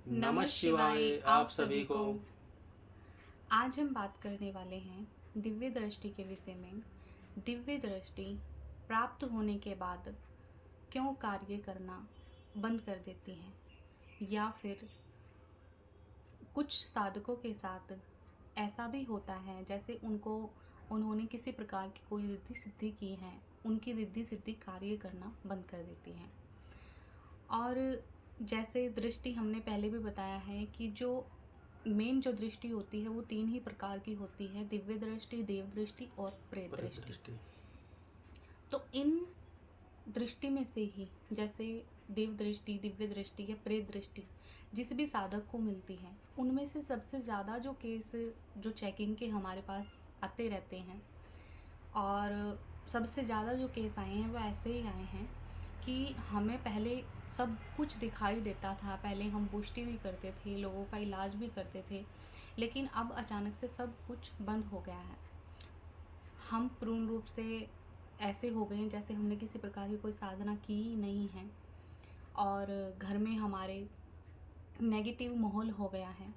नमः शिवाय आप सभी को। आज हम बात करने वाले हैं दिव्य दृष्टि के विषय में। दिव्य दृष्टि प्राप्त होने के बाद क्यों कार्य करना बंद कर देती है, या फिर कुछ साधकों के साथ ऐसा भी होता है जैसे उन्होंने किसी प्रकार की कोई रिद्धि सिद्धि की है, उनकी रिद्धि सिद्धि कार्य करना बंद कर देती है। और जैसे दृष्टि हमने पहले भी बताया है कि जो मेन जो दृष्टि होती है वो 3 ही प्रकार की होती है, दिव्य दृष्टि, देव दृष्टि और प्रेत दृष्टि। तो इन दृष्टि में से ही जैसे देव दृष्टि, दिव्य दृष्टि या प्रेत दृष्टि जिस भी साधक को मिलती है, उनमें से सबसे ज़्यादा जो केस जो चेकिंग के हमारे पास आते रहते हैं, और सबसे ज़्यादा जो केस आए हैं वो ऐसे ही आए हैं कि हमें पहले सब कुछ दिखाई देता था, पहले हम पुष्टि भी करते थे, लोगों का इलाज भी करते थे, लेकिन अब अचानक से सब कुछ बंद हो गया है। हम पूर्ण रूप से ऐसे हो गए हैं जैसे हमने किसी प्रकार की कोई साधना की ही नहीं है, और घर में हमारे नेगेटिव माहौल हो गया है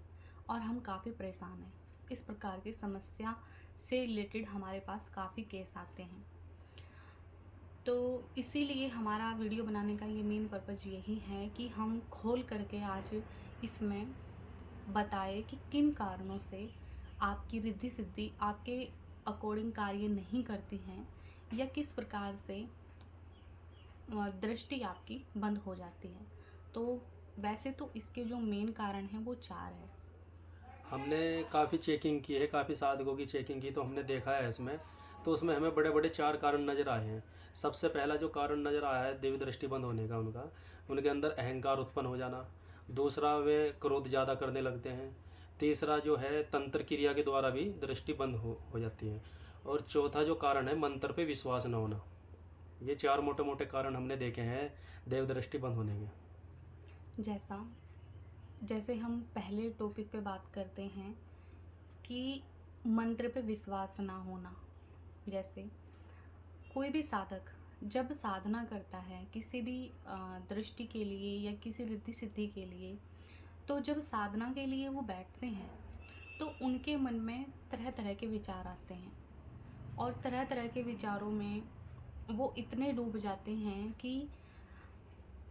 और हम काफ़ी परेशान हैं। इस प्रकार की समस्या से रिलेटेड हमारे पास काफ़ी केस आते हैं। तो इसीलिए हमारा वीडियो बनाने का ये मेन पर्पज़ यही है कि हम खोल करके आज इसमें बताए कि किन कारणों से आपकी रिद्धि सिद्धि आपके अकॉर्डिंग कार्य नहीं करती हैं, या किस प्रकार से दृष्टि आपकी बंद हो जाती है। तो वैसे तो इसके जो मेन कारण हैं वो 4 है। हमने काफ़ी चेकिंग की है, काफ़ी साधकों की चेकिंग की, तो हमने देखा है इसमें। तो उसमें हमें बड़े बड़े 4 कारण नज़र आए हैं। सबसे पहला जो कारण नज़र आया है दिव्य दृष्टि बंद होने का, उनके अंदर अहंकार उत्पन्न हो जाना। दूसरा, वे क्रोध ज़्यादा करने लगते हैं। तीसरा जो है, तंत्र क्रिया के द्वारा भी दृष्टि बंद हो जाती है। और चौथा जो कारण है, मंत्र पे विश्वास न होना। ये 4 मोटे मोटे कारण हमने देखे हैं देव दृष्टि बंद होने के। जैसे हम पहले टॉपिक पे बात करते हैं कि मंत्र पे विश्वास ना होना। जैसे कोई भी साधक जब साधना करता है किसी भी दृष्टि के लिए या किसी रिद्धि सिद्धि के लिए, तो जब साधना के लिए वो बैठते हैं तो उनके मन में तरह तरह के विचार आते हैं, और तरह तरह के विचारों में वो इतने डूब जाते हैं कि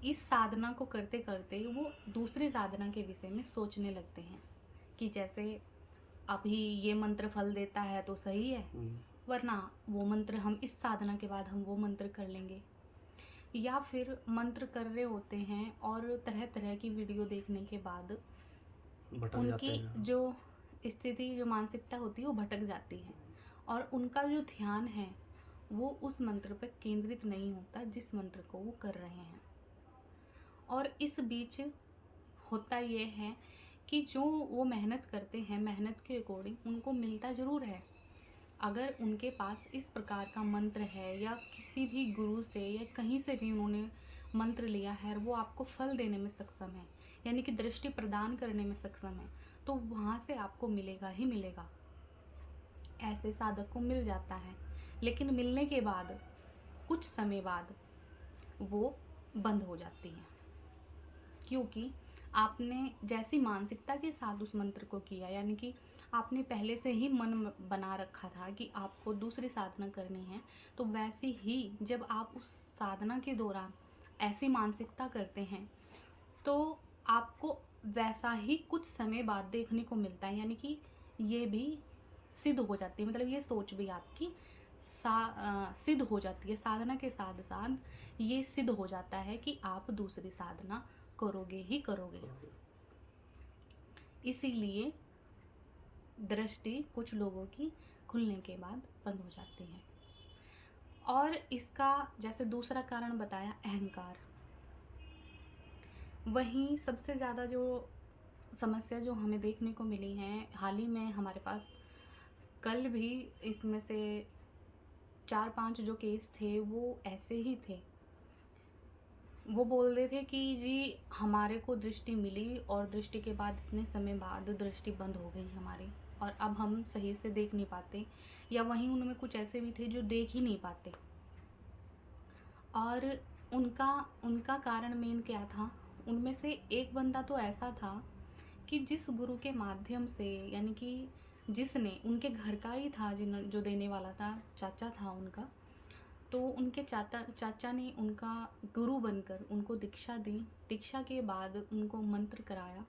इस साधना को करते करते वो दूसरी साधना के विषय में सोचने लगते हैं कि जैसे अभी ये मंत्र फल देता है तो सही है, वरना वो मंत्र हम इस साधना के बाद हम वो मंत्र कर लेंगे। या फिर मंत्र कर रहे होते हैं और तरह तरह की वीडियो देखने के बाद भटक जाते उनकी हैं। जो स्थिति, जो मानसिकता होती है वो भटक जाती है, और उनका जो ध्यान है वो उस मंत्र पर केंद्रित नहीं होता जिस मंत्र को वो कर रहे हैं। और इस बीच होता ये है कि जो वो मेहनत करते हैं, मेहनत के अकॉर्डिंग उनको मिलता ज़रूर है। अगर उनके पास इस प्रकार का मंत्र है या किसी भी गुरु से या कहीं से भी उन्होंने मंत्र लिया है और वो आपको फल देने में सक्षम है, यानी कि दृष्टि प्रदान करने में सक्षम है, तो वहाँ से आपको मिलेगा ही मिलेगा। ऐसे साधक को मिल जाता है, लेकिन मिलने के बाद कुछ समय बाद वो बंद हो जाती है, क्योंकि आपने जैसी मानसिकता के साथ उस मंत्र को किया, यानी कि आपने पहले से ही मन बना रखा था कि आपको दूसरी साधना करनी है, तो वैसे ही जब आप उस साधना के दौरान ऐसी मानसिकता करते हैं तो आपको वैसा ही कुछ समय बाद देखने को मिलता है। यानी कि ये भी सिद्ध हो जाती है, मतलब ये सोच भी आपकी सिद्ध हो जाती है। साधना के साथ साथ ये सिद्ध हो जाता है कि आप दूसरी साधना करोगे ही करोगे। इसीलिए दृष्टि कुछ लोगों की खुलने के बाद बंद हो जाती है। और इसका जैसे दूसरा कारण बताया, अहंकार। वहीं सबसे ज़्यादा जो समस्या जो हमें देखने को मिली है हाल ही में हमारे पास, कल भी इसमें से 4-5 जो केस थे वो ऐसे ही थे। वो बोल रहे थे कि जी हमारे को दृष्टि मिली और दृष्टि के बाद इतने समय बाद दृष्टि बंद हो गई हमारी, और अब हम सही से देख नहीं पाते। या वहीं उनमें कुछ ऐसे भी थे जो देख ही नहीं पाते। और उनका उनका कारण मेन क्या था, उनमें से एक बंदा तो ऐसा था कि जिस गुरु के माध्यम से, यानी कि जिसने, उनके घर का ही था, जो देने वाला था, चाचा था उनका। तो उनके चाचा ने उनका गुरु बनकर उनको दीक्षा दी। दीक्षा के बाद उनको मंत्र कराया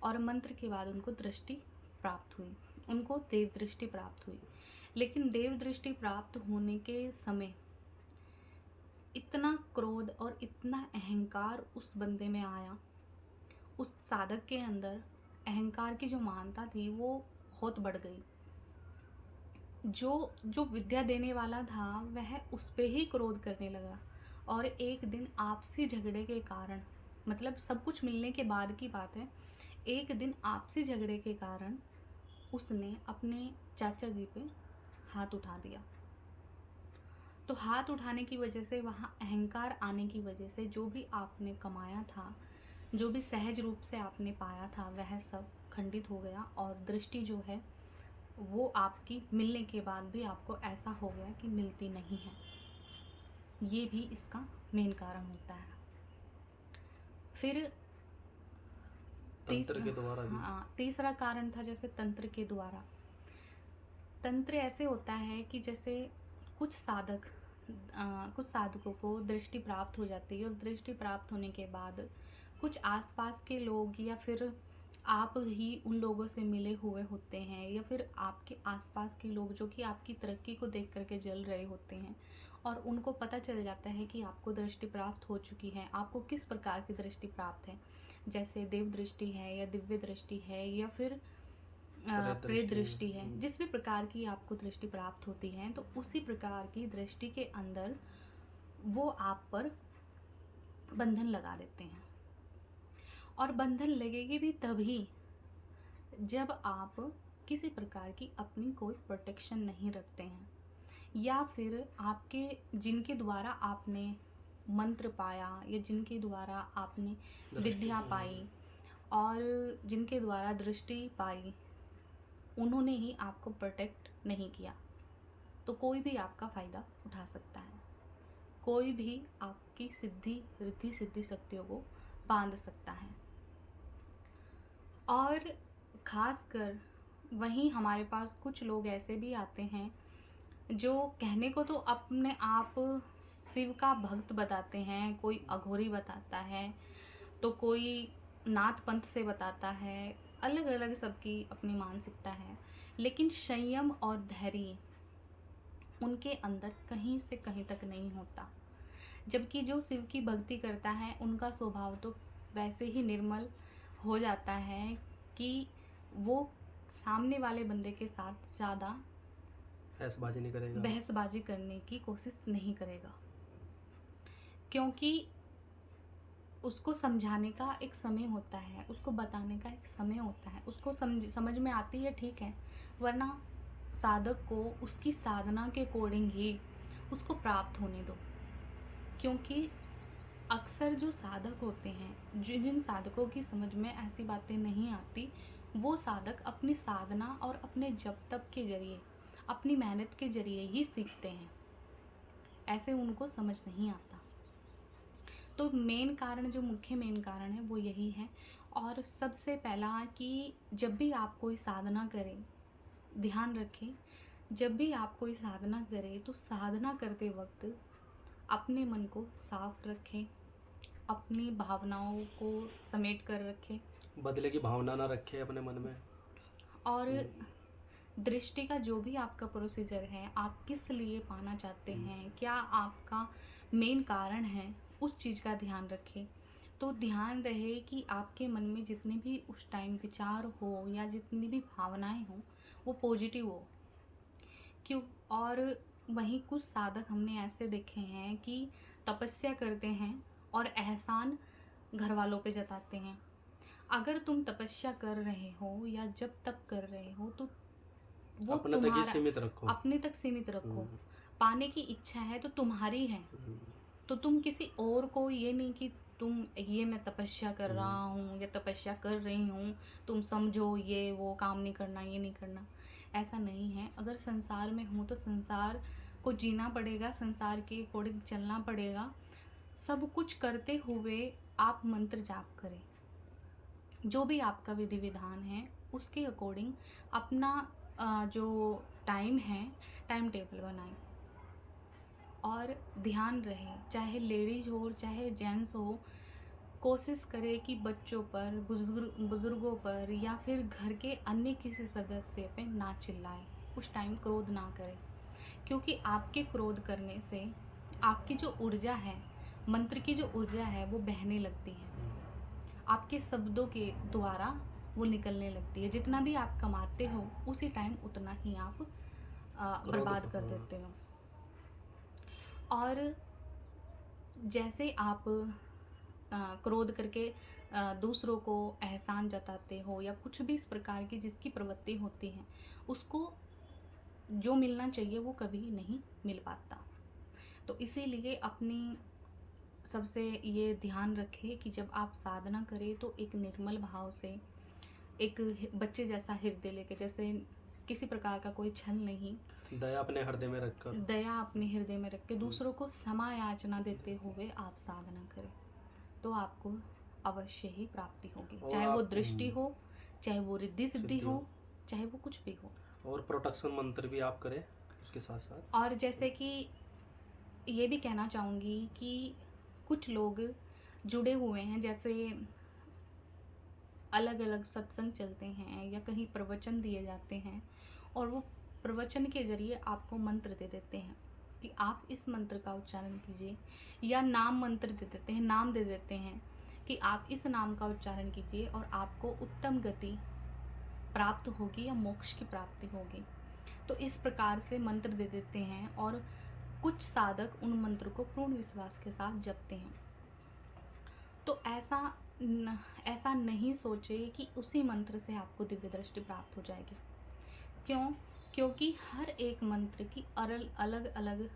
और मंत्र के बाद उनको दृष्टि प्राप्त हुई, उनको देव दृष्टि प्राप्त हुई। लेकिन देव दृष्टि प्राप्त होने के समय इतना क्रोध और इतना अहंकार उस बंदे में आया, उस साधक के अंदर अहंकार की जो मानता थी वो बहुत बढ़ गई। जो विद्या देने वाला था वह उस पे ही क्रोध करने लगा। और एक दिन आपसी झगड़े के कारण, मतलब सब कुछ मिलने के बाद की बात है, एक दिन आपसी झगड़े के कारण उसने अपने चाचा जी पे हाथ उठा दिया। तो हाथ उठाने की वजह से, वहाँ अहंकार आने की वजह से, जो भी आपने कमाया था, जो भी सहज रूप से आपने पाया था, वह सब खंडित हो गया। और दृष्टि जो है वो आपकी मिलने के बाद भी आपको ऐसा हो गया कि मिलती नहीं है। ये भी इसका मेन कारण होता है। फिर तंत्र के द्वारा भी। हाँ, तीसरा कारण था जैसे तंत्र के द्वारा। तंत्र ऐसे होता है कि जैसे कुछ साधकों को दृष्टि प्राप्त हो जाती है, और दृष्टि प्राप्त होने के बाद कुछ आसपास के लोग या फिर आप ही उन लोगों से मिले हुए होते हैं, या फिर आपके आसपास के लोग जो कि आपकी तरक्की को देख करके जल रहे होते हैं, और उनको पता चल जाता है कि आपको दृष्टि प्राप्त हो चुकी है। आपको किस प्रकार की दृष्टि प्राप्त है, जैसे देव दृष्टि है या दिव्य दृष्टि है या फिर प्रेत दृष्टि है। जिस भी प्रकार की आपको दृष्टि प्राप्त होती है, तो उसी प्रकार की दृष्टि के अंदर वो आप पर बंधन लगा देते हैं। और बंधन लगेगी भी तभी जब आप किसी प्रकार की अपनी कोई प्रोटेक्शन नहीं रखते हैं, या फिर आपके जिनके द्वारा आपने मंत्र पाया या जिनके द्वारा आपने विद्या पाई और जिनके द्वारा दृष्टि पाई, उन्होंने ही आपको प्रोटेक्ट नहीं किया, तो कोई भी आपका फ़ायदा उठा सकता है। कोई भी आपकी सिद्धि रिद्धि सिद्धि शक्तियों को बांध सकता है। और ख़ासकर वहीं हमारे पास कुछ लोग ऐसे भी आते हैं जो कहने को तो अपने आप शिव का भक्त बताते हैं, कोई अघोरी बताता है, तो कोई नाथ पंथ से बताता है, अलग अलग सबकी अपनी मानसिकता है, लेकिन संयम और धैर्य उनके अंदर कहीं से कहीं तक नहीं होता। जबकि जो शिव की भक्ति करता है उनका स्वभाव तो वैसे ही निर्मल हो जाता है कि वो सामने वाले बंदे के साथ ज़्यादा बहसबाजी करने की कोशिश नहीं करेगा, क्योंकि उसको समझाने का एक समय होता है, उसको बताने का एक समय होता है। उसको समझ में आती है, ठीक है, वरना साधक को उसकी साधना के अकॉर्डिंग ही उसको प्राप्त होने दो। क्योंकि अक्सर जो साधक होते हैं, जिन साधकों की समझ में ऐसी बातें नहीं आती, वो साधक अपनी साधना और अपने जप तप के जरिए, अपनी मेहनत के जरिए ही सीखते हैं, ऐसे उनको समझ नहीं आता। तो मेन कारण, जो मुख्य मेन कारण है वो यही है। और सबसे पहला कि जब भी आप कोई साधना करें, ध्यान रखें, जब भी आप कोई साधना करें तो साधना करते वक्त अपने मन को साफ रखें, अपनी भावनाओं को समेट कर रखें, बदले की भावना ना रखें अपने मन में। और दृष्टि का जो भी आपका प्रोसीजर है, आप किस लिए पाना चाहते हैं, क्या आपका मेन कारण है, उस चीज़ का ध्यान रखें। तो ध्यान रहे कि आपके मन में जितने भी उस टाइम विचार हो या जितनी भी भावनाएं हो वो पॉजिटिव हो। क्यों? और वहीं कुछ साधक हमने ऐसे देखे हैं कि तपस्या करते हैं और एहसान घर वालों पे जताते हैं। अगर तुम तपस्या कर रहे हो या जब तप कर रहे हो तो वो अपने तक ही सीमित रखो। अपने तक सीमित रखो। पाने की इच्छा है तो तुम्हारी है, तो तुम किसी और को ये नहीं कि तुम ये मैं तपस्या कर रहा हूँ या तपस्या कर रही हूँ, तुम समझो ये वो काम नहीं करना, ये नहीं करना, ऐसा नहीं है। अगर संसार में हूँ तो संसार को जीना पड़ेगा, संसार के अकॉर्डिंग चलना पड़ेगा। सब कुछ करते हुए आप मंत्र जाप करें, जो भी आपका विधि विधान है उसके अकॉर्डिंग अपना जो टाइम है, टाइम टेबल बनाएं। और ध्यान रहे, चाहे लेडीज हो चाहे जेंट्स हो, कोशिश करें कि बच्चों पर, बुजुर्गों पर या फिर घर के अन्य किसी सदस्य पे ना चिल्लाए, उस टाइम क्रोध ना करें, क्योंकि आपके क्रोध करने से आपकी जो ऊर्जा है, मंत्र की जो ऊर्जा है वो बहने लगती है, आपके शब्दों के द्वारा वो निकलने लगती है। जितना भी आप कमाते हो उसी टाइम उतना ही आप बर्बाद कर देते हो। और जैसे आप क्रोध करके दूसरों को एहसान जताते हो या कुछ भी इस प्रकार की जिसकी प्रवृत्ति होती है, उसको जो मिलना चाहिए वो कभी नहीं मिल पाता। तो इसीलिए अपनी सबसे ये ध्यान रखें कि जब आप साधना करें तो एक निर्मल भाव से, एक बच्चे जैसा हृदय लेके, जैसे किसी प्रकार का कोई छल नहीं, दया अपने हृदय में रखकर, दया अपने हृदय में रख के दूसरों को क्षमा याचना देते हुए आप साधना करें, तो आपको अवश्य ही प्राप्ति होगी। और चाहे वो आप दृष्टि हो, चाहे वो रिद्धि सिद्धि हो, चाहे वो कुछ भी हो। और प्रोटेक्शन मंत्र भी आप करें उसके साथ साथ। और जैसे कि ये भी कहना चाहूँगी कि कुछ लोग जुड़े हुए हैं, जैसे अलग अलग सत्संग चलते हैं या कहीं प्रवचन दिए जाते हैं, और वो प्रवचन के जरिए आपको मंत्र दे देते हैं कि आप इस मंत्र का उच्चारण कीजिए, या नाम मंत्र दे देते हैं, नाम दे देते हैं कि आप इस नाम का उच्चारण कीजिए और आपको उत्तम गति प्राप्त होगी या मोक्ष की प्राप्ति होगी। तो इस प्रकार से मंत्र दे देते हैं और कुछ साधक उन मंत्र को पूर्ण विश्वास के साथ जपते हैं। तो ऐसा नहीं सोचे कि उसी मंत्र से आपको दिव्य दृष्टि प्राप्त हो जाएगी। क्यों? क्योंकि हर एक मंत्र की अलग अलग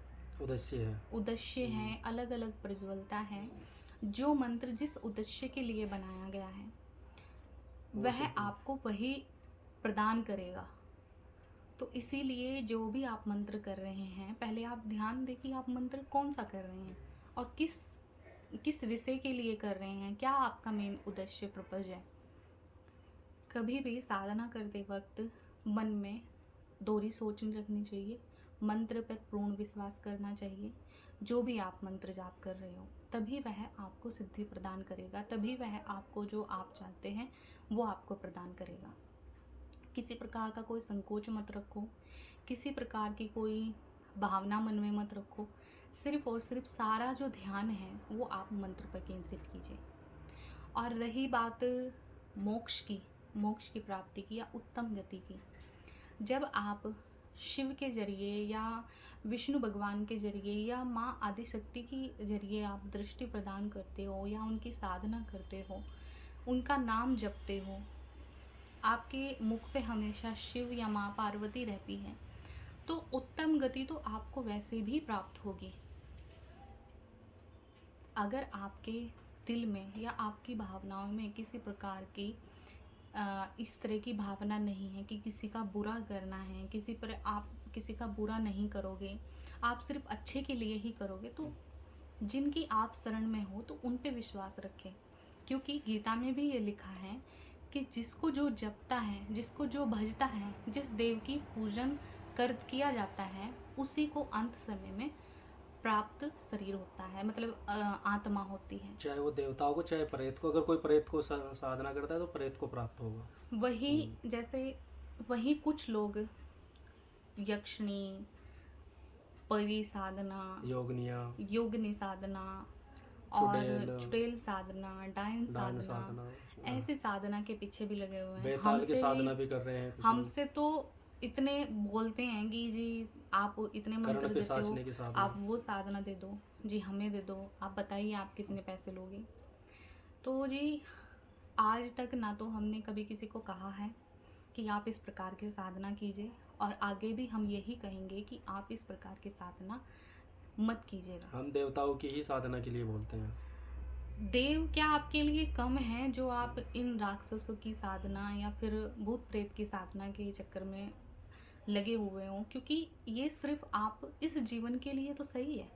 उद्देश्य है, अलग अलग प्रज्वलता है। जो मंत्र जिस उद्देश्य के लिए बनाया गया है वह आपको वही प्रदान करेगा। तो इसीलिए जो भी आप मंत्र कर रहे हैं, पहले आप ध्यान दें कि आप मंत्र कौन सा कर रहे हैं और किस विषय के लिए कर रहे हैं, क्या आपका मेन उद्देश्य पर्पज है। कभी भी साधना करते वक्त मन में दोहरी सोच नहीं रखनी चाहिए, मंत्र पर पूर्ण विश्वास करना चाहिए। जो भी आप मंत्र जाप कर रहे हो, तभी वह आपको सिद्धि प्रदान करेगा, तभी वह आपको जो आप चाहते हैं वो आपको प्रदान करेगा। किसी प्रकार का कोई संकोच मत रखो, किसी प्रकार की कोई भावना मन में मत रखो, सिर्फ और सिर्फ सारा जो ध्यान है वो आप मंत्र पर केंद्रित कीजिए। और रही बात मोक्ष की प्राप्ति की या उत्तम गति की, जब आप शिव के जरिए या विष्णु भगवान के जरिए या माँ आदिशक्ति के जरिए आप दृष्टि प्रदान करते हो या उनकी साधना करते हो, उनका नाम जपते हो, आपके मुख पे हमेशा शिव या माँ पार्वती रहती है, तो उत्तम गति तो आपको वैसे भी प्राप्त होगी। अगर आपके दिल में या आपकी भावनाओं में किसी प्रकार की इस तरह की भावना नहीं है कि किसी का बुरा करना है, आप किसी का बुरा नहीं करोगे, आप सिर्फ अच्छे के लिए ही करोगे, तो जिनकी आप शरण में हो तो उन पे विश्वास रखें। क्योंकि गीता में भी ये लिखा है कि जिसको जो जपता है, जिसको जो भजता है, जिस देव की पूजन किया जाता है, उसी को अंत समय में प्राप्त शरीर होता है, मतलब आत्मा होती है। चाहे वो देवताओं को चाहे प्रेत को, अगर कोई प्रेत को साधना करता है तो प्रेत को प्राप्त होगा। वही कुछ लोग यक्षिणी, परी साधना, योगनी साधना और चुड़ैल साधना, डायन साधना, ऐसी साधना के पीछे भी लगे हुए हैं। बेताल की साधना भी कर रहे हैं। हमसे तो इतने बोलते हैं कि जी आप इतने मंत्र देते हो, आप वो साधना दे दो जी, हमें दे दो, आप बताइए आप कितने पैसे लोगे। तो जी आज तक ना तो हमने कभी किसी को कहा है कि आप इस प्रकार की साधना कीजिए, और आगे भी हम यही कहेंगे कि आप इस प्रकार की साधना मत कीजिएगा। हम देवताओं की ही साधना के लिए बोलते हैं। देव क्या आपके लिए कम है जो आप इन राक्षसों की साधना या फिर भूत प्रेत की साधना के चक्कर में लगे हुए हो? क्योंकि ये सिर्फ आप इस जीवन के लिए तो सही है।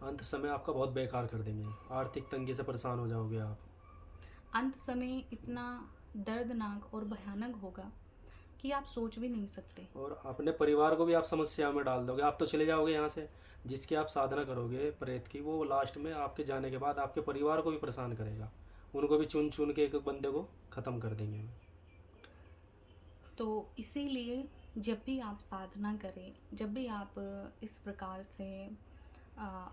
अंत समय आपका बहुत बेकार कर देंगे, आर्थिक तंगी से परेशान हो जाओगे आप। अंत समय इतना दर्दनाक और भयानक होगा कि आप सोच भी नहीं सकते। और अपने परिवार को भी आप समस्या में डाल दोगे, आप तो चले जाओगे यहाँ से, जिसकी आप साधना करोगे प्रेत की, वो लास्ट में आपके जाने के बाद आपके परिवार को भी परेशान करेगा, उनको भी चुन चुन के एक एक बंदे को ख़त्म कर देंगे। तो इसीलिए जब भी आप साधना करें, जब भी आप इस प्रकार से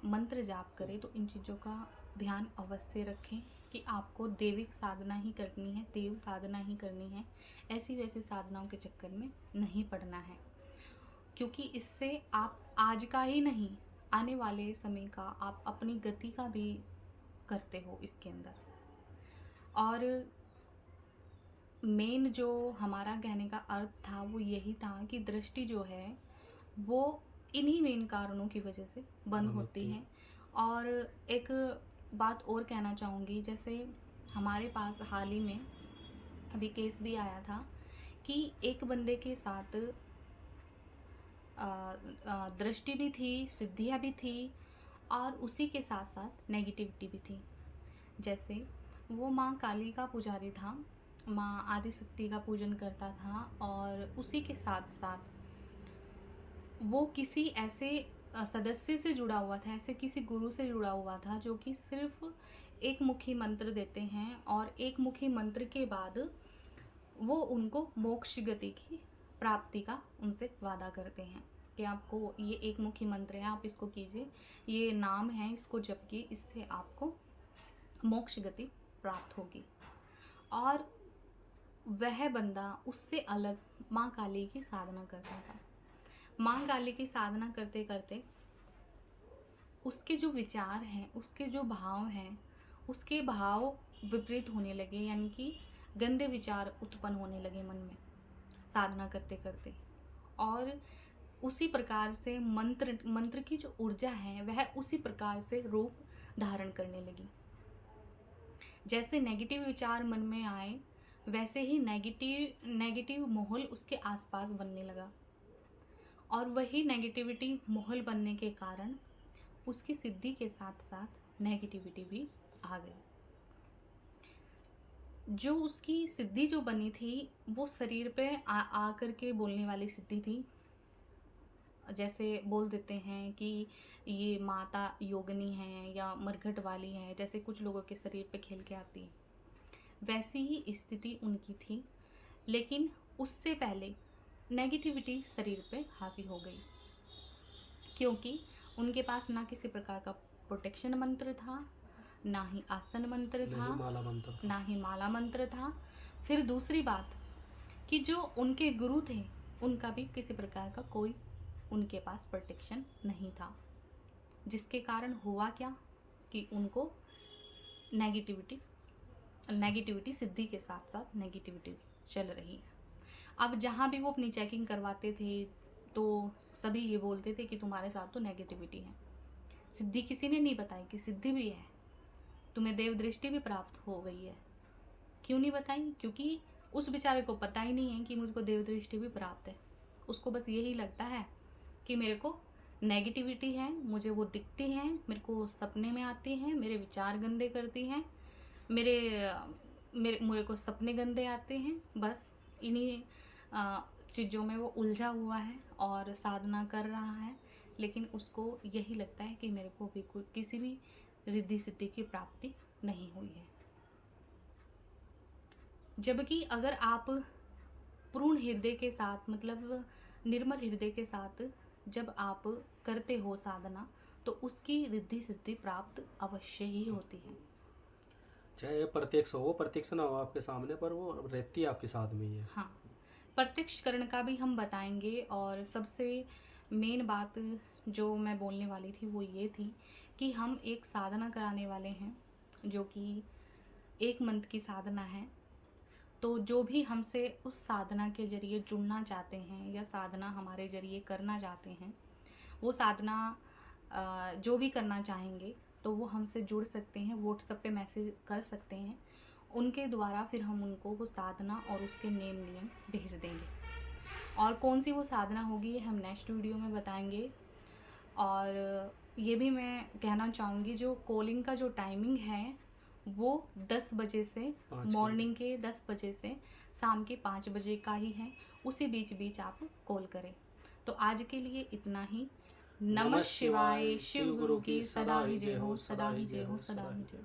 मंत्र जाप करें, तो इन चीज़ों का ध्यान अवश्य रखें कि आपको दैविक साधना ही करनी है, देव साधना ही करनी है। ऐसी वैसी साधनाओं के चक्कर में नहीं पड़ना है, क्योंकि इससे आप आज का ही नहीं, आने वाले समय का आप अपनी गति का भी करते हो इसके अंदर। और मेन जो हमारा कहने का अर्थ था वो यही था कि दृष्टि जो है वो इन्हीं मेन कारणों की वजह से बंद होती है। और एक बात और कहना चाहूँगी, जैसे हमारे पास हाल ही में अभी केस भी आया था कि एक बंदे के साथ दृष्टि भी थी, सिद्धियाँ भी थी, और उसी के साथ साथ नेगेटिविटी भी थी। जैसे वो माँ काली का पुजारी था, माँ आदिशक्ति का पूजन करता था, और उसी के साथ साथ वो किसी ऐसे सदस्य से जुड़ा हुआ था, ऐसे किसी गुरु से जुड़ा हुआ था जो कि सिर्फ एक मुखी मंत्र देते हैं, और एक मुखी मंत्र के बाद वो उनको मोक्ष गति की प्राप्ति का उनसे वादा करते हैं कि आपको ये एक मुखी मंत्र है, आप इसको कीजिए, ये नाम है, इसको जपिए, इससे आपको मोक्ष गति प्राप्त होगी। और वह बंदा उससे अलग माँ काली की साधना करता था। माँ काली की साधना करते करते उसके जो विचार हैं, उसके जो भाव हैं, उसके भाव विपरीत होने लगे, यानी कि गंदे विचार उत्पन्न होने लगे मन में साधना करते करते। और उसी प्रकार से मंत्र की जो ऊर्जा है वह उसी प्रकार से रूप धारण करने लगी। जैसे नेगेटिव विचार मन में आए, वैसे ही नेगेटिव माहौल उसके आसपास बनने लगा, और वही नेगेटिविटी माहौल बनने के कारण उसकी सिद्धि के साथ साथ नेगेटिविटी भी आ गई। जो उसकी सिद्धि जो बनी थी वो शरीर पे आ करके बोलने वाली सिद्धि थी। जैसे बोल देते हैं कि ये माता योगिनी है या मरघट वाली है, जैसे कुछ लोगों के शरीर पे खेल के आती है, वैसी ही स्थिति उनकी थी। लेकिन उससे पहले नेगेटिविटी शरीर पे हावी हो गई, क्योंकि उनके पास ना किसी प्रकार का प्रोटेक्शन मंत्र था, ना ही आसन मंत्र था, ना ही माला मंत्र था। फिर दूसरी बात कि जो उनके गुरु थे उनका भी किसी प्रकार का कोई उनके पास प्रोटेक्शन नहीं था, जिसके कारण हुआ क्या कि उनको नेगेटिविटी सिद्धि के साथ साथ नेगेटिविटी भी चल रही है। अब जहाँ भी वो अपनी चेकिंग करवाते थे तो सभी ये बोलते थे कि तुम्हारे साथ तो नेगेटिविटी है। सिद्धि किसी ने नहीं बताई कि सिद्धि भी है, तुम्हें देव दृष्टि भी प्राप्त हो गई है। क्यों नहीं बताई? क्योंकि उस बेचारे को पता ही नहीं है कि मुझको देव दृष्टि भी प्राप्त है। उसको बस यही लगता है कि मेरे को नेगेटिविटी है, मुझे वो दिखती हैं, मेरे को सपने में आती हैं, मेरे विचार गंदे करती हैं, मेरे को सपने गंदे आते हैं। बस इन्हीं चीज़ों में वो उलझा हुआ है और साधना कर रहा है, लेकिन उसको यही लगता है कि मेरे को भी किसी भी रिद्धि सिद्धि की प्राप्ति नहीं हुई है। जबकि अगर आप पूर्ण हृदय के साथ, मतलब निर्मल हृदय के साथ जब आप करते हो साधना, तो उसकी रिद्धि सिद्धि प्राप्त अवश्य ही होती है। चाहे प्रत्यक्ष हो, वो प्रत्यक्ष ना हो आपके सामने, पर वो रहती है आपके साथ में ही है। हाँ, प्रत्यक्षकरण का भी हम बताएंगे। और सबसे मेन बात जो मैं बोलने वाली थी वो ये थी कि हम एक साधना कराने वाले हैं जो कि 1 मंथ की साधना है। तो जो भी हमसे उस साधना के ज़रिए जुड़ना चाहते हैं या साधना हमारे ज़रिए करना चाहते हैं, वो साधना जो भी करना चाहेंगे तो वो हमसे जुड़ सकते हैं, व्हाट्सएप पे मैसेज कर सकते हैं। उनके द्वारा फिर हम उनको वो साधना और उसके नेम नियम भेज देंगे। और कौन सी वो साधना होगी ये हम नेक्स्ट वीडियो में बताएंगे। और ये भी मैं कहना चाहूँगी, जो कॉलिंग का जो टाइमिंग है वो 10 बजे से, 5 बजे। मॉर्निंग के 10 बजे से शाम के 5 बजे का ही है। उसी बीच बीच आप कॉल करें। तो आज के लिए इतना ही। नमः शिवाय। शिव गुरु की सदा ही जय हो, सदा ही जय हो, सदा ही जय हो।